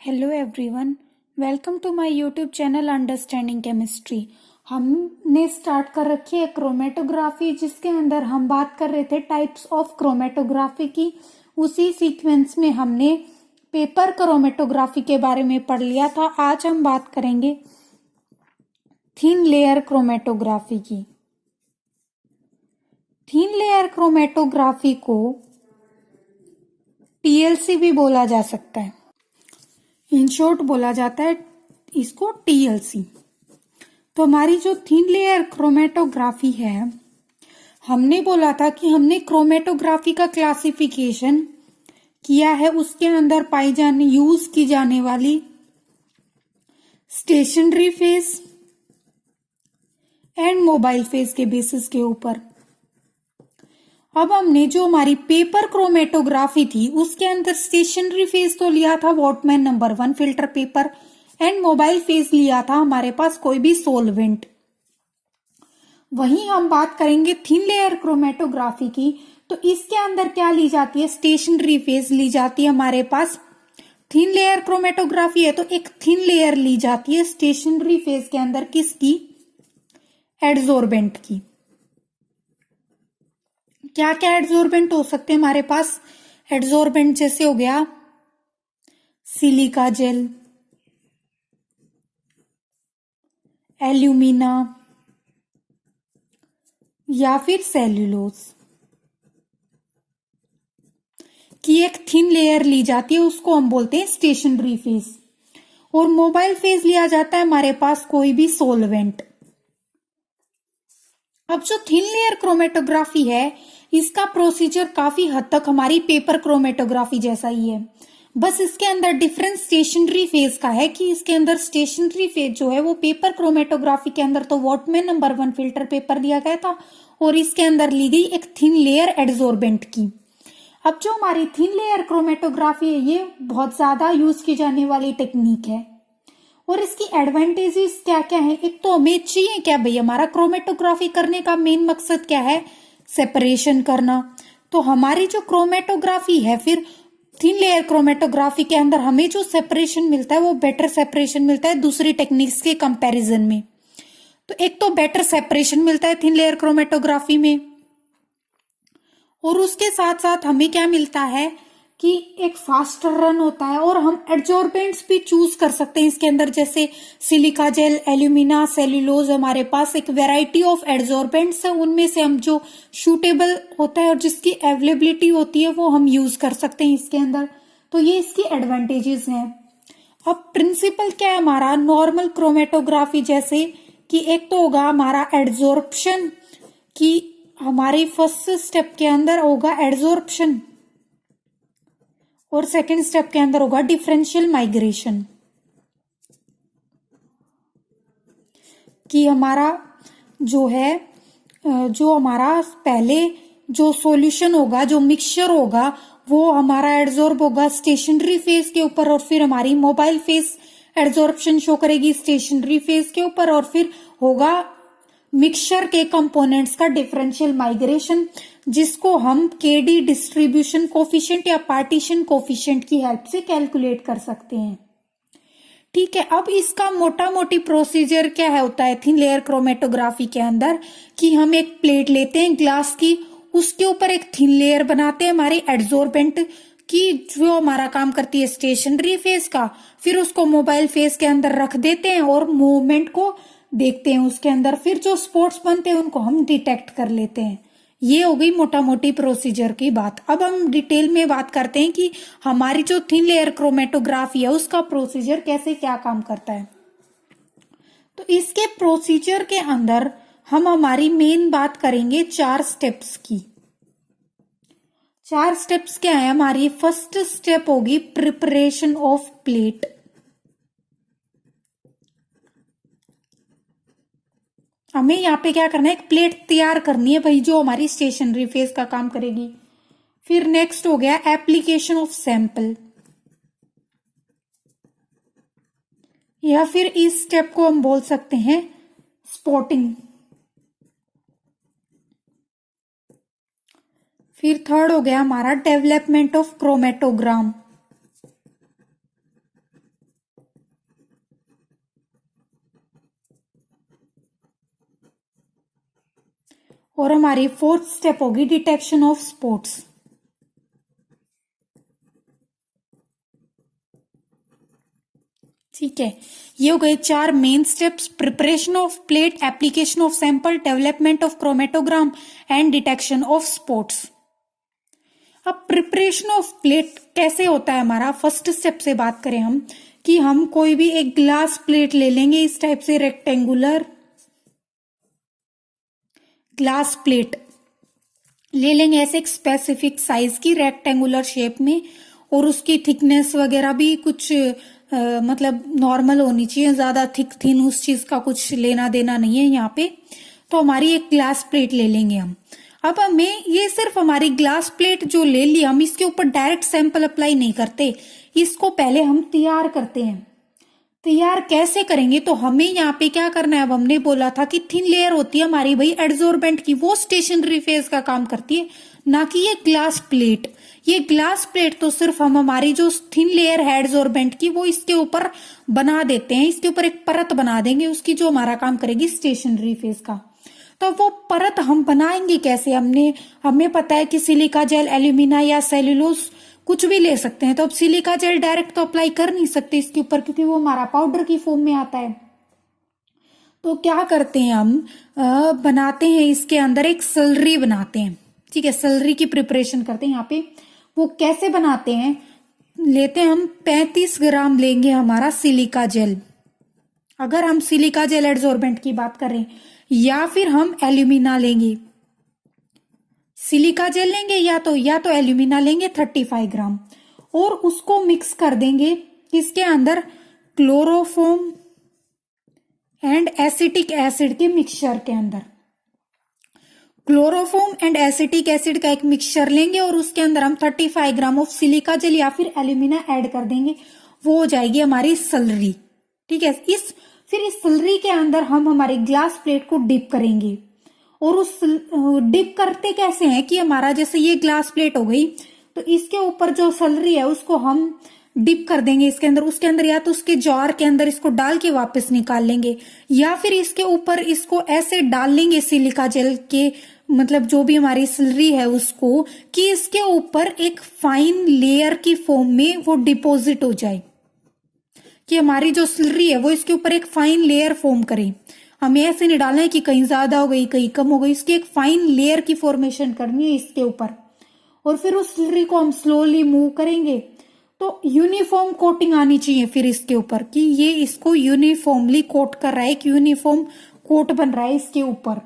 Hello everyone, welcome to my YouTube channel understanding chemistry. हमने start कर रखी है क्रोमेटोग्राफी, जिसके अंदर हम बात कर रहे थे टाइप्स ऑफ क्रोमेटोग्राफी की। उसी सीक्वेंस में हमने पेपर क्रोमेटोग्राफी के बारे में पढ़ लिया था। आज हम बात करेंगे थिन लेयर क्रोमेटोग्राफी की। थिन लेयर क्रोमेटोग्राफी को टीएलसी भी बोला जा सकता है। इन शॉर्ट बोला जाता है इसको टीएलसी। तो हमारी जो थिन लेयर क्रोमेटोग्राफी है, हमने बोला था कि हमने क्रोमेटोग्राफी का क्लासिफिकेशन किया है। उसके अंदर यूज की जाने वाली stationary phase and mobile phase के बेसिस के ऊपर। अब हमने जो हमारी पेपर क्रोमेटोग्राफी थी, उसके अंदर स्टेशनरी फेज तो लिया था Whatman number 1 filter paper, and mobile phase लिया था हमारे पास कोई भी सोलवेंट। वहीं हम बात करेंगे थिन लेयर क्रोमेटोग्राफी की, तो इसके अंदर क्या ली जाती है? स्टेशनरी फेज ली जाती है हमारे पास। थिन लेयर क्रोमेटोग्राफी है तो एक थिन लेयर ली जाती है स्टेशनरी फेज के अंदर, किसकी? एडजोर्बेंट की। क्या क्या एडजोर्बेंट हो सकते हैं हमारे पास? एडजोर्बेंट जैसे हो गया सिलिका जेल, एल्यूमिना या फिर सेल्यूलोज की एक थिन लेयर ली जाती है, उसको हम बोलते हैं स्टेशनरी फेज। और मोबाइल फेज लिया जाता है हमारे पास कोई भी सोलवेंट। अब जो थिन लेयर क्रोमेटोग्राफी है, इसका प्रोसीजर काफी हद तक हमारी पेपर क्रोमेटोग्राफी जैसा ही है। बस इसके अंदर डिफरेंस स्टेशनरी फेज का है कि इसके अंदर स्टेशनरी फेज जो है वो पेपर क्रोमेटोग्राफी के अंदर तो वॉटमैन नंबर 1 फिल्टर पेपर दिया गया था, और इसके अंदर ली गई एक थिन लेयर एडजोर्बेंट की। अब जो हमारी थिन लेयर क्रोमेटोग्राफी है, ये बहुत ज्यादा यूज की जाने वाली टेक्निक है। और इसकी एडवांटेजेस क्या क्या है? एक तो हमें चाहिए क्या भाई, हमारा क्रोमेटोग्राफी करने का मेन मकसद क्या है? सेपरेशन करना। तो हमारी जो क्रोमेटोग्राफी है, फिर थिन लेयर क्रोमेटोग्राफी के अंदर हमें जो सेपरेशन मिलता है वो बेटर सेपरेशन मिलता है दूसरी टेक्निक्स के कंपैरिजन में। तो एक तो बेटर सेपरेशन मिलता है थिन लेयर क्रोमेटोग्राफी में, और उसके साथ साथ हमें क्या मिलता है कि एक फास्टर रन होता है, और हम एडजॉर्बेंट्स भी चूज कर सकते हैं इसके अंदर, जैसे सिलिका जेल, एल्यूमिना, सेल्यूलोज। हमारे पास एक वैरायटी ऑफ एडजॉर्बेंट्स है, उनमें से हम जो सूटेबल होता है और जिसकी अवेलेबिलिटी होती है वो हम यूज कर सकते हैं इसके अंदर। तो ये इसकी एडवांटेजेस हैं। अब प्रिंसिपल क्या है हमारा? नॉर्मल क्रोमेटोग्राफी जैसे कि एक तो होगा हमारा एडजॉर्प्शन, की हमारी फर्स्ट स्टेप के अंदर होगा एडजॉर्प्शन, और सेकेंड स्टेप के अंदर होगा डिफरेंशियल माइग्रेशन। कि हमारा जो है, जो हमारा पहले जो सॉल्यूशन होगा, जो मिक्सचर होगा, वो हमारा एडजॉर्ब होगा स्टेशनरी फेज के ऊपर, और फिर हमारी मोबाइल फेज एडजॉर्प्शन शो करेगी स्टेशनरी फेज के ऊपर, और फिर होगा मिक्सचर के कंपोनेंट्स का डिफरेंशियल माइग्रेशन, जिसको हम केडी डिस्ट्रीब्यूशन कोफिशिएंट या पार्टीशन कोफिशिएंट की हेल्प से कैलकुलेट कर सकते हैं। ठीक है, अब इसका मोटा मोटी प्रोसीजर क्या है होता है थिन लेयर क्रोमेटोग्राफी के अंदर, कि हम एक प्लेट लेते हैं ग्लास की, उसके ऊपर एक थिन लेयर बनाते हैं हमारी एडजॉर्बेंट की, जो हमारा काम करती है स्टेशनरी फेज का। फिर उसको मोबाइल फेज के अंदर रख देते हैं और मूवमेंट को देखते हैं उसके अंदर। फिर जो स्पॉट्स बनते हैं उनको हम डिटेक्ट कर लेते हैं। ये हो गई मोटा मोटी प्रोसीजर की बात। अब हम डिटेल में बात करते हैं कि हमारी जो थिन लेयर क्रोमेटोग्राफी है उसका प्रोसीजर कैसे क्या काम करता है। तो इसके प्रोसीजर के अंदर हम हमारी मेन बात करेंगे 4 स्टेप्स की। 4 स्टेप्स क्या है हमारी? फर्स्ट स्टेप होगी प्रिपरेशन ऑफ प्लेट। हमें यहाँ पे क्या करना है? एक प्लेट तैयार करनी है भाई, जो हमारी स्टेशनरी फेज का काम करेगी। फिर नेक्स्ट हो गया एप्लीकेशन ऑफ सैंपल, या फिर इस स्टेप को हम बोल सकते हैं स्पॉटिंग। फिर थर्ड हो गया हमारा डेवलपमेंट ऑफ क्रोमेटोग्राम। और हमारी फोर्थ स्टेप होगी डिटेक्शन ऑफ स्पॉट्स। ठीक है, ये हो गए 4 main steps: preparation of plate, application of sample, development of chromatogram and detection of spots. अब प्रिपरेशन ऑफ प्लेट कैसे होता है हमारा, फर्स्ट स्टेप से बात करें हम कि हम कोई भी एक ग्लास प्लेट ले लेंगे, इस टाइप से रेक्टेंगुलर ग्लास प्लेट ले लेंगे, ऐसे एक स्पेसिफिक साइज की रेक्टेंगुलर शेप में, और उसकी थिकनेस वगैरह भी कुछ मतलब नॉर्मल होनी चाहिए, ज्यादा थिक थिन उस चीज का कुछ लेना देना नहीं है यहाँ पे। तो हमारी एक ग्लास प्लेट ले लेंगे हम। अब हमें ये सिर्फ हमारी ग्लास प्लेट जो ले ली, हम इसके ऊपर डायरेक्ट सैंपल अप्लाई नहीं करते, इसको पहले हम तैयार करते हैं। तैयार कैसे करेंगे, तो हमें यहाँ पे क्या करना है, अब हमने बोला था कि थिन लेयर होती है हमारी भाई एडजॉर्बेंट की, वो स्टेशनरी फेज का काम करती है, ना कि ये ग्लास प्लेट। ये ग्लास प्लेट तो सिर्फ हम हमारी जो थिन लेयर है एडजॉर्बेंट की, वो इसके ऊपर बना देते हैं, इसके ऊपर एक परत बना देंगे उसकी, जो हमारा काम करेगी स्टेशनरी फेज का। तो वो परत हम बनाएंगे कैसे, हमें पता है कि सिलिका जेल, एल्यूमिना या सेल्यूलोज कुछ भी ले सकते हैं। तो अब सिलिका जेल डायरेक्ट तो अप्लाई कर नहीं सकते इसके ऊपर, क्योंकि वो हमारा पाउडर की फॉर्म में आता है। तो क्या करते हैं हम, बनाते हैं इसके अंदर एक स्लरी बनाते हैं। ठीक है, स्लरी की प्रिपरेशन करते हैं यहाँ पे। वो कैसे बनाते हैं, लेते हैं हम 35 ग्राम लेंगे हमारा सिलिका जेल, अगर हम सिलिका जेल एडजॉर्बेंट की बात करें, या फिर हम एल्यूमिना लेंगे, सिलिका जेल लेंगे या तो एल्यूमिना लेंगे 35 ग्राम, और उसको मिक्स कर देंगे इसके अंदर क्लोरोफॉर्म एंड एसिटिक एसिड के मिक्सचर के अंदर। क्लोरोफॉर्म एंड एसिटिक एसिड का एक मिक्सचर लेंगे और उसके अंदर हम 35 ग्राम ऑफ सिलिका जेल या फिर एल्यूमिना ऐड कर देंगे, वो हो जाएगी हमारी स्लरी। ठीक है, फिर इस स्लरी के अंदर हम हमारी ग्लास प्लेट को डिप करेंगे। और उस डिप करते कैसे हैं कि हमारा जैसे ये ग्लास प्लेट हो गई, तो इसके ऊपर जो स्लरी है उसको हम डिप कर देंगे इसके अंदर, उसके अंदर या तो उसके जार के अंदर इसको डाल के वापस निकाल लेंगे, या फिर इसके ऊपर इसको ऐसे डाल लेंगे सिलिका जेल के, मतलब जो भी हमारी स्लरी है उसको, कि इसके ऊपर एक फाइन लेयर की फॉर्म में वो डिपॉजिट हो जाए, कि हमारी जो स्लरी है वो इसके ऊपर एक फाइन लेयर फॉर्म करे। हमें ऐसे नहीं डालना है कि कहीं ज्यादा हो गई कहीं कम हो गई, इसकी एक फाइन लेयर की फॉर्मेशन करनी है इसके ऊपर। और फिर उस स्लरी को हम स्लोली मूव करेंगे, तो यूनिफॉर्म कोटिंग आनी चाहिए फिर इसके ऊपर, कि ये इसको यूनिफॉर्मली कोट कर रहा है, एक यूनिफॉर्म कोट बन रहा है इसके ऊपर।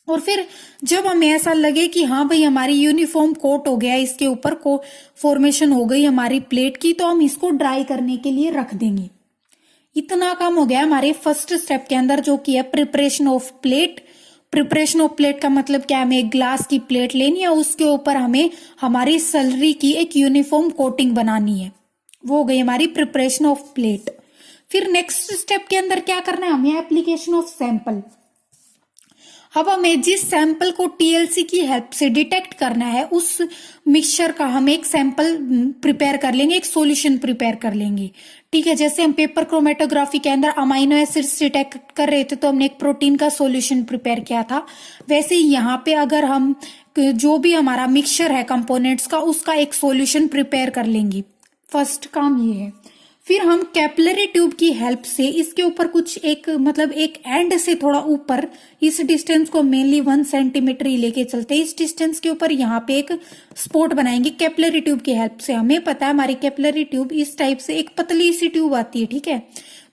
और फिर जब हमें ऐसा लगे कि हाँ भाई हमारी यूनिफॉर्म कोट हो गया, इसके ऊपर को फॉर्मेशन हो गई हमारी प्लेट की, तो हम इसको ड्राई करने के लिए रख देंगे। इतना काम हो गया हमारे फर्स्ट स्टेप के अंदर, जो कि है preparation of plate. Preparation of plate का मतलब क्या है, हमें एक ग्लास की प्लेट लेनी है, उसके ऊपर हमें हमारी स्लरी की एक यूनिफॉर्म कोटिंग बनानी है, वो हो गई हमारी प्रिपरेशन ऑफ प्लेट। फिर नेक्स्ट स्टेप के अंदर क्या करना है, हमें एप्लीकेशन ऑफ सैंपल। अब हमें जिस सैंपल को टीएलसी की हेल्प से डिटेक्ट करना है, उस मिक्सचर का हम एक सैंपल प्रिपेयर कर लेंगे, एक सॉल्यूशन प्रिपेयर कर लेंगे। ठीक है, जैसे हम पेपर क्रोमेटोग्राफी के अंदर अमाइनो एसिड्स डिटेक्ट कर रहे थे, तो हमने एक प्रोटीन का सॉल्यूशन प्रिपेयर किया था, वैसे ही यहाँ पे अगर हम जो भी हमारा मिक्सचर है कंपोनेंट्स का, उसका एक सॉल्यूशन प्रिपेयर कर लेंगे। फर्स्ट काम ये है। फिर हम कैपिलरी ट्यूब की हेल्प से इसके ऊपर कुछ एक मतलब एक एंड से थोड़ा ऊपर, इस डिस्टेंस को मेनली 1 सेंटीमीटर ही लेके चलते हैं, इस डिस्टेंस के ऊपर यहाँ पे एक स्पॉट बनाएंगे कैपिलरी ट्यूब की हेल्प से। हमें पता है हमारी कैपिलरी ट्यूब इस टाइप से एक पतली सी ट्यूब आती है। ठीक है,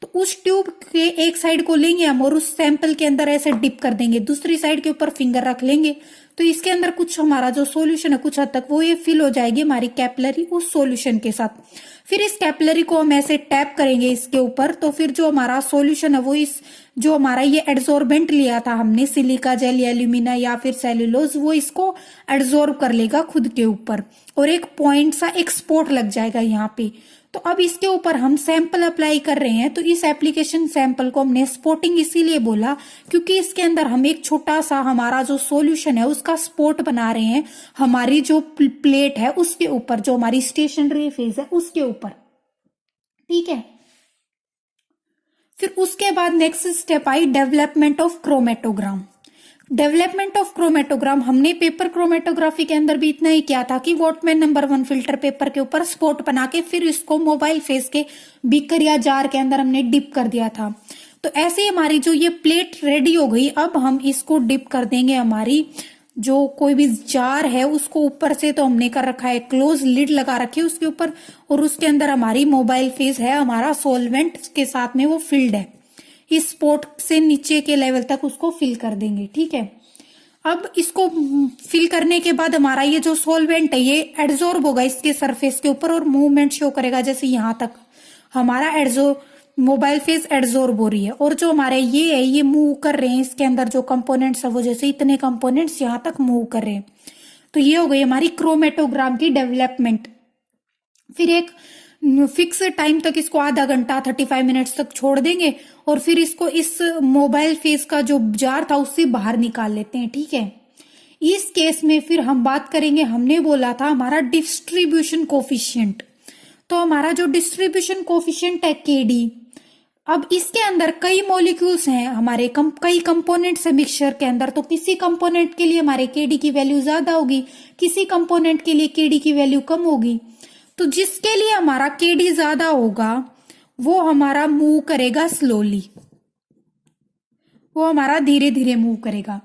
तो उस ट्यूब के एक साइड को लेंगे हम और उस सैंपल के अंदर ऐसे डिप कर देंगे, दूसरी साइड के ऊपर फिंगर रख लेंगे, तो इसके अंदर कुछ हमारा जो सॉल्यूशन है कुछ हद तक वो ये फिल हो जाएगी हमारी कैपिलरी उस सॉल्यूशन के साथ। फिर इस कैपिलरी को हम ऐसे टैप करेंगे इसके ऊपर, तो फिर जो हमारा सॉल्यूशन है वो इस जो हमारा ये एड्सॉर्बेंट लिया था हमने सिलिका जेल या एल्यूमिना या फिर सेल्यूलोज, वो इसको एड्सॉर्ब कर लेगा खुद के ऊपर और एक पॉइंट सा एक स्पॉट लग जाएगा यहाँ पे। तो अब इसके ऊपर हम सैंपल अप्लाई कर रहे हैं, तो इस एप्लीकेशन सैंपल को हमने स्पॉटिंग इसीलिए बोला क्योंकि इसके अंदर हम एक छोटा सा हमारा जो सॉल्यूशन है उसका स्पॉट बना रहे हैं हमारी जो प्लेट है उसके ऊपर, जो हमारी स्टेशनरी फेज है उसके ऊपर। ठीक है, फिर उसके बाद next step I development of chromatogram. Development of chromatogram हमने पेपर क्रोमेटोग्राफी के अंदर भी इतना ही किया था कि वॉटमैन नंबर 1 फिल्टर पेपर के ऊपर स्पॉट बना के फिर इसको मोबाइल फेस के बीकर या जार के अंदर हमने डिप कर दिया था। तो ऐसे हमारी जो ये प्लेट रेडी हो गई, अब हम इसको डिप कर देंगे हमारी जो कोई भी जार है उसको ऊपर से, तो हमने कर रखा है क्लोज, लिड लगा रखी है उसके ऊपर, और उसके अंदर हमारी मोबाइल फेस है, हमारा सोलवेंट के साथ में वो फिल्ड है। इस स्पॉट से नीचे के लेवल तक उसको फिल कर देंगे। ठीक है, अब इसको फिल करने के बाद हमारा ये जो सोलवेंट है ये एड्सॉर्ब होगा इसके सरफेस के ऊपर और मूवमेंट शो करेगा, जैसे यहां तक हमारा मोबाइल फेस एड्सॉर्ब हो रही है, और जो हमारे ये है ये मूव कर रहे हैं, इसके अंदर जो कंपोनेंट्स है वो जैसे इतने कंपोनेंट्स यहां तक मूव कर रहे हैं। तो ये हो गई हमारी क्रोमेटोग्राम की डेवलपमेंट। फिर एक फिक्स टाइम तक इसको आधा घंटा 35 मिनट्स तक छोड़ देंगे, और फिर इसको इस मोबाइल फेस का जो जार था उससे बाहर निकाल लेते हैं। ठीक है, इस केस में फिर हम बात करेंगे, हमने बोला था हमारा डिस्ट्रीब्यूशन कोफिशिएंट। तो हमारा जो डिस्ट्रीब्यूशन कोफिशिएंट है केडी, अब इसके अंदर कई मॉलिक्यूल्स हैं हमारे, कई कंपोनेंट्स है मिक्सचर के अंदर, तो किसी कंपोनेंट के लिए हमारे केडी की वैल्यू ज्यादा होगी, किसी कंपोनेंट के लिए केडी की वैल्यू कम होगी। तो जिसके लिए हमारा केडी ज्यादा होगा वो हमारा मूव करेगा स्लोली, वो हमारा धीरे धीरे मूव करेगा,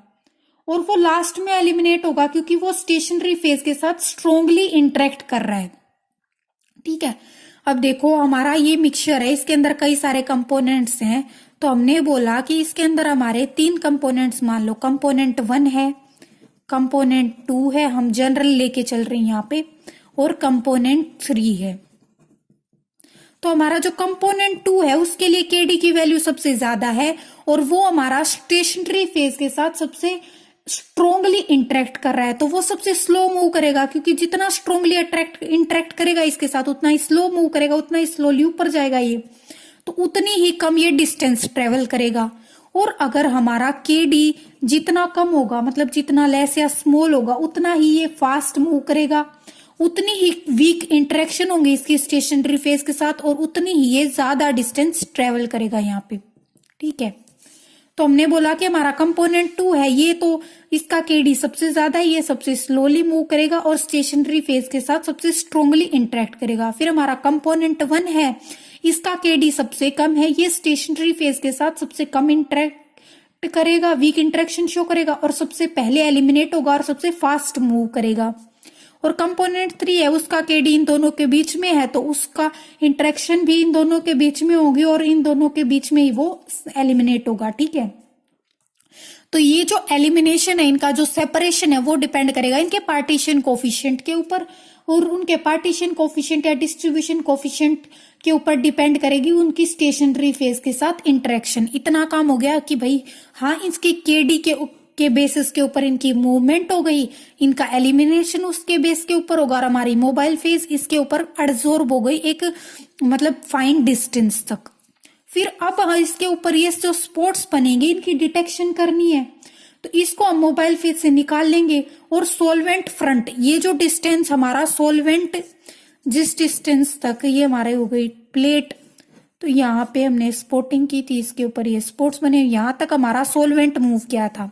और वो लास्ट में एलिमिनेट होगा क्योंकि वो स्टेशनरी फेज के साथ स्ट्रोंगली इंटरेक्ट कर रहा है। ठीक है, अब देखो हमारा ये मिक्सचर है, इसके अंदर कई सारे कंपोनेंट्स हैं, तो हमने बोला कि इसके अंदर हमारे 3 कंपोनेंट्स, मान लो कंपोनेंट 1 है, कंपोनेंट 2 है, हम जनरल लेके चल रहे हैं यहाँ पे, और कंपोनेंट 3 है। तो हमारा जो कंपोनेंट 2 है उसके लिए केडी की वैल्यू सबसे ज्यादा है, और वो हमारा स्टेशनरी फेज के साथ सबसे स्ट्रोंगली इंटरेक्ट कर रहा है, तो वो सबसे स्लो मूव करेगा, क्योंकि जितना स्ट्रोंगली इंटरेक्ट करेगा इसके साथ उतना ही स्लो मूव करेगा, उतना ही स्लोली ऊपर जाएगा ये, तो उतनी ही कम ये डिस्टेंस ट्रेवल करेगा। और अगर हमारा केडी जितना कम होगा, मतलब जितना लेस या स्मॉल होगा, उतना ही ये फास्ट मूव करेगा, उतनी ही वीक इंटरेक्शन होंगे इसकी स्टेशनरी फेज के साथ, और उतनी ही ये ज्यादा डिस्टेंस ट्रेवल करेगा यहाँ पे। ठीक है, तो हमने बोला कि हमारा कंपोनेंट 2 है ये, तो इसका केडी सबसे ज्यादा है, ये सबसे स्लोली मूव करेगा और स्टेशनरी फेज के साथ सबसे स्ट्रोंगली इंटरेक्ट करेगा। फिर हमारा कंपोनेंट 1 है, इसका केडी सबसे कम है, ये स्टेशनरी फेज के साथ सबसे कम इंटरेक्ट करेगा, वीक इंटरेक्शन शो करेगा, और सबसे पहले एलिमिनेट होगा और सबसे फास्ट मूव करेगा। और कंपोनेंट 3 है, उसका केडी इन दोनों के बीच में है, तो उसका इंटरेक्शन भी इन दोनों के बीच में होगी और इन दोनों के बीच में ही वो एलिमिनेट होगा। ठीक है, तो ये जो एलिमिनेशन है, इनका जो सेपरेशन है वो डिपेंड करेगा इनके पार्टीशन कोफिशिएंट के ऊपर, और उनके पार्टीशन कोफिशिएंट या डिस्ट्रीब्यूशन कोफिशिएंट के ऊपर डिपेंड करेगी उनकी स्टेशनरी फेज के साथ इंटरेक्शन। इतना काम हो गया कि भाई हाँ, इसके केडी के बेसिस के ऊपर इनकी मूवमेंट हो गई, इनका एलिमिनेशन उसके बेस के ऊपर होगा, और हमारी मोबाइल फेज इसके ऊपर एब्जॉर्ब हो गई एक मतलब फाइन डिस्टेंस तक। फिर अब इसके ऊपर ये जो स्पॉट्स बनेंगे इनकी डिटेक्शन करनी है, तो इसको हम मोबाइल फेज से निकाल लेंगे, और सोलवेंट फ्रंट, ये जो डिस्टेंस हमारा सोलवेंट जिस डिस्टेंस तक ये हमारे हो गई प्लेट, तो यहाँ पे हमने स्पॉटिंग की थी, इसके ऊपर ये स्पॉट्स बने, यहाँ तक हमारा सोलवेंट मूव किया था।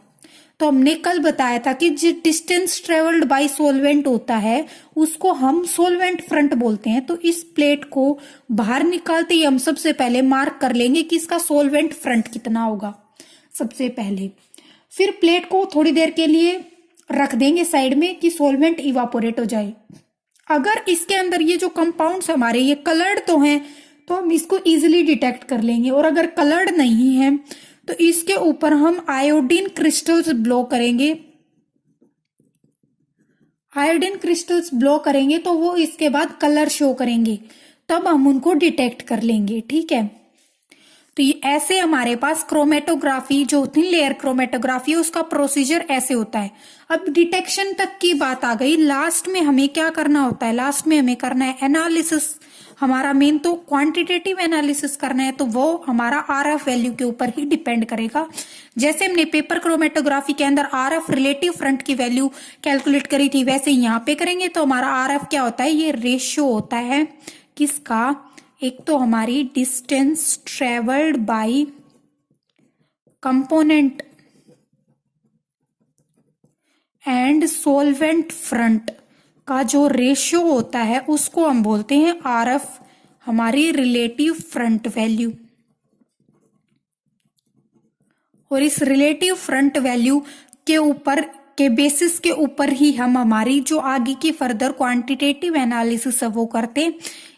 तो हमने कल बताया था कि जो डिस्टेंस ट्रेवल्ड बाय सोलवेंट होता है उसको हम सोलवेंट फ्रंट बोलते हैं। तो इस प्लेट को बाहर निकालते ही हम सबसे पहले मार्क कर लेंगे कि इसका सोलवेंट फ्रंट कितना होगा सबसे पहले। फिर प्लेट को थोड़ी देर के लिए रख देंगे साइड में कि सोलवेंट इवापोरेट हो जाए। अगर इसके अंदर ये जो कंपाउंड्स हमारे ये कलर्ड तो हैं तो हम इसको इजीली डिटेक्ट कर लेंगे, और अगर कलर्ड नहीं है तो इसके ऊपर हम आयोडीन क्रिस्टल्स ब्लो करेंगे। आयोडीन क्रिस्टल्स ब्लो करेंगे तो वो इसके बाद कलर शो करेंगे, तब हम उनको डिटेक्ट कर लेंगे। ठीक है, तो ये ऐसे हमारे पास क्रोमेटोग्राफी जो थिन लेयर क्रोमेटोग्राफी है उसका प्रोसीजर ऐसे होता है। अब डिटेक्शन तक की बात आ गई, लास्ट में हमें क्या करना होता है, लास्ट में हमें करना है एनालिसिस। हमारा मेन तो क्वांटिटेटिव एनालिसिस करना है, तो वो हमारा आरएफ वैल्यू के ऊपर ही डिपेंड करेगा। जैसे हमने पेपर क्रोमेटोग्राफी के अंदर आरएफ रिलेटिव फ्रंट की वैल्यू कैलकुलेट करी थी, वैसे यहाँ पे करेंगे। तो हमारा आरएफ क्या होता है, ये रेशियो होता है किसका, एक तो हमारी distance travelled by component and solvent front का जो रेशियो होता है उसको हम बोलते हैं RF, हमारी रिलेटिव फ्रंट वैल्यू। और इस रिलेटिव फ्रंट वैल्यू के ऊपर के बेसिस के ऊपर ही हम हमारी जो आगे की फर्दर क्वांटिटेटिव एनालिसिस है वो करते हैं।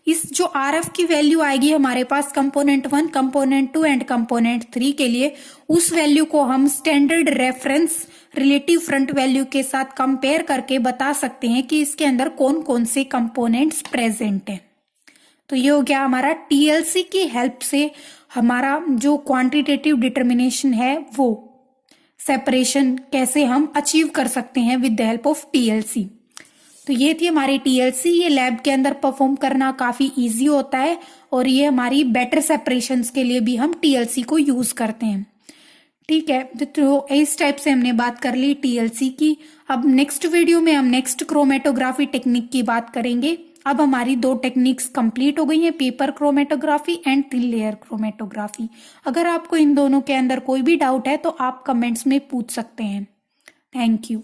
इस जो RF की वैल्यू आएगी हमारे पास कंपोनेंट 1, कंपोनेंट 2 एंड कंपोनेंट 3 के लिए, उस वैल्यू को हम standard reference relative front value के साथ कंपेयर करके बता सकते हैं कि इसके अंदर कौन कौन से कंपोनेंट्स प्रेजेंट हैं। तो ये हो गया हमारा TLC की हेल्प से हमारा जो क्वांटिटेटिव डिटर्मिनेशन है वो सेपरेशन कैसे हम अचीव कर सकते हैं with the help of TLC। तो ये थी हमारी TLC। ये लैब के अंदर परफॉर्म करना काफी इजी होता है और ये हमारी बेटर सेपरेशंस के लिए भी हम TLC को यूज करते हैं। ठीक है, तो इस टाइप से हमने बात कर ली TLC की। अब नेक्स्ट वीडियो में हम नेक्स्ट क्रोमेटोग्राफी टेक्निक की बात करेंगे। अब हमारी 2 टेक्निक्स कंप्लीट हो गई हैं, paper chromatography and thin layer chromatography. अगर आपको इन दोनों के अंदर कोई भी डाउट है तो आप कमेंट्स में पूछ सकते हैं। Thank you.